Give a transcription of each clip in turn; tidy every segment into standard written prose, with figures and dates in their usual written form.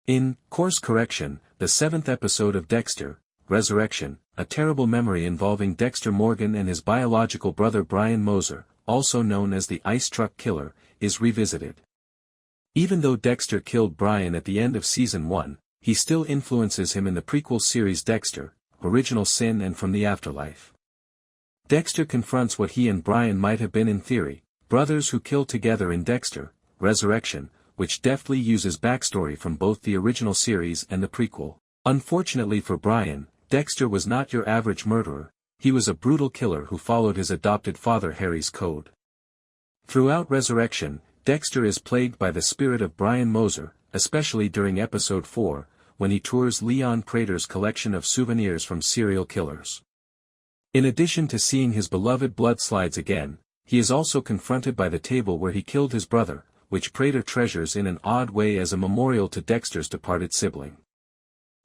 In Course Correction, the 7th episode of Dexter, Resurrection, a terrible memory involving Dexter Morgan and his biological brother Brian Moser, also known as the Ice Truck Killer, is revisited. Even though Dexter killed Brian at the end of Season 1, he still influences him in the prequel series Dexter, Original Sin and From the Afterlife. Dexter confronts what he and Brian might have been in theory, brothers who kill together in Dexter, Resurrection, which deftly uses backstory from both the original series and the prequel. Unfortunately for Brian, Dexter was not your average murderer, he was a brutal killer who followed his adopted father Harry's code. Throughout Resurrection, Dexter is plagued by the spirit of Brian Moser, especially during Episode 4, when he tours Leon Prater's collection of souvenirs from serial killers. In addition to seeing his beloved blood slides again, he is also confronted by the table where he killed his brother, which Prater treasures in an odd way as a memorial to Dexter's departed sibling.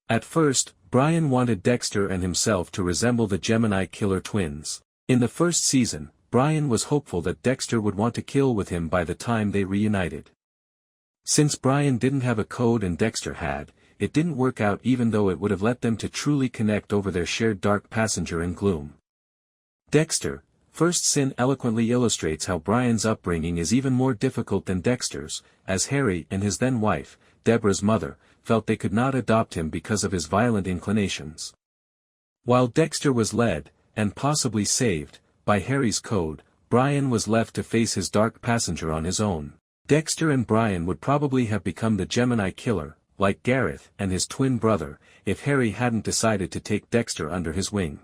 At first, Brian wanted Dexter and himself to resemble the Gemini killer twins. In the first season, Brian was hopeful that Dexter would want to kill with him by the time they reunited. Since Brian didn't have a code and Dexter had, it didn't work out even though it would have let them to truly connect over their shared dark passenger and gloom. Dexter, First Sin eloquently illustrates how Brian's upbringing is even more difficult than Dexter's, as Harry and his then-wife, Deborah's mother, felt they could not adopt him because of his violent inclinations. While Dexter was led, and possibly saved, by Harry's code, Brian was left to face his dark passenger on his own. Dexter and Brian would probably have become the Gemini killer, like Gareth and his twin brother, if Harry hadn't decided to take Dexter under his wing.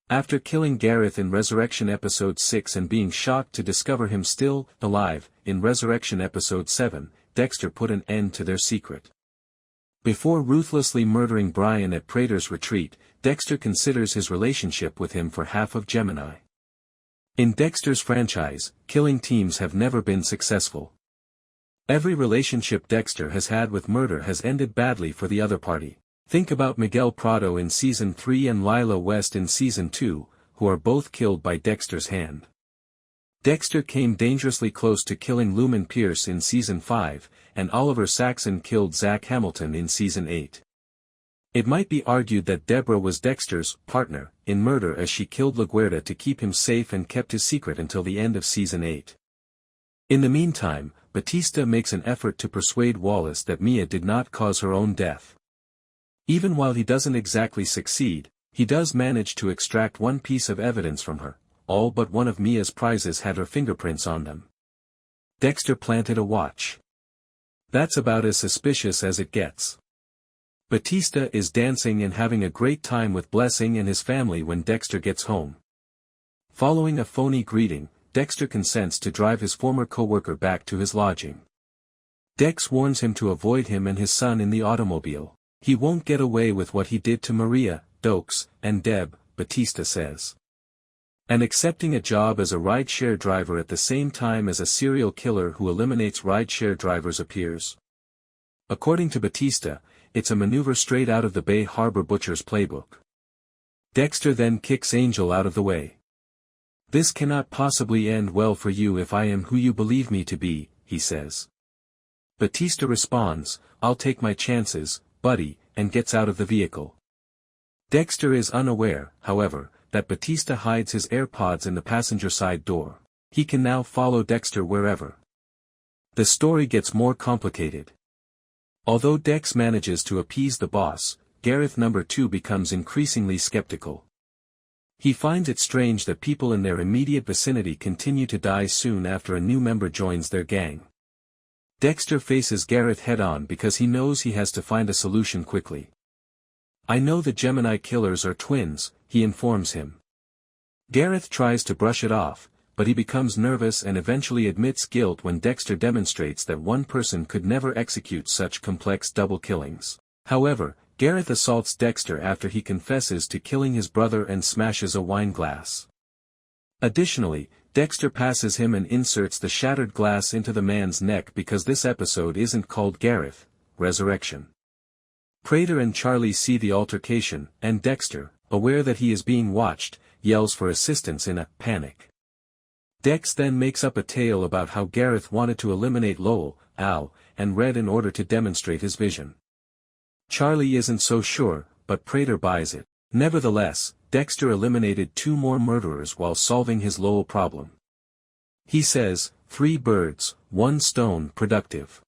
After killing Gareth in Resurrection Episode 6 and being shocked to discover him still alive in Resurrection Episode 7, Dexter put an end to their secret. Before ruthlessly murdering Brian at Prater's retreat, Dexter considers his relationship with him for half of Gemini. In Dexter's franchise, killing teams have never been successful. Every relationship Dexter has had with murder has ended badly for the other party. Think about Miguel Prado in Season 3 and Lila West in Season 2, who are both killed by Dexter's hand. Dexter came dangerously close to killing Lumen Pierce in Season 5, and Oliver Saxon killed Zach Hamilton in Season 8. It might be argued that Deborah was Dexter's partner in murder as she killed LaGuerta to keep him safe and kept his secret until the end of Season 8. In the meantime, Batista makes an effort to persuade Wallace that Mia did not cause her own death. Even while he doesn't exactly succeed, he does manage to extract one piece of evidence from her. All but one of Mia's prizes had her fingerprints on them. Dexter planted a watch. That's about as suspicious as it gets. Batista is dancing and having a great time with Blessing and his family when Dexter gets home. Following a phony greeting, Dexter consents to drive his former coworker back to his lodging. Dex warns him to avoid him and his son in the automobile. He won't get away with what he did to Maria, Doakes, and Deb, Batista says. And accepting a job as a rideshare driver at the same time as a serial killer who eliminates rideshare drivers appears. According to Batista, it's a maneuver straight out of the Bay Harbor Butcher's playbook. Dexter then kicks Angel out of the way. "This cannot possibly end well for you if I am who you believe me to be," he says. Batista responds, "I'll take my chances, buddy," and gets out of the vehicle. Dexter is unaware, however, that Batista hides his AirPods in the passenger side door. He can now follow Dexter wherever. The story gets more complicated. Although Dex manages to appease the boss, Gareth No. 2 becomes increasingly skeptical. He finds it strange that people in their immediate vicinity continue to die soon after a new member joins their gang. Dexter faces Gareth head-on because he knows he has to find a solution quickly. "I know the Gemini killers are twins," he informs him. Gareth tries to brush it off, but he becomes nervous and eventually admits guilt when Dexter demonstrates that one person could never execute such complex double killings. However, Gareth assaults Dexter after he confesses to killing his brother and smashes a wine glass. Additionally, Dexter passes him and inserts the shattered glass into the man's neck because this episode isn't called Gareth, Resurrection. Prater and Charlie see the altercation, and Dexter, aware that he is being watched, yells for assistance in a panic. Dex then makes up a tale about how Gareth wanted to eliminate Lowell, Al, and red in order to demonstrate his vision. Charlie isn't so sure, but Prater buys it. Nevertheless, Dexter eliminated 2 more murderers while solving his Lowell problem. He says, 3 birds, 1 stone productive.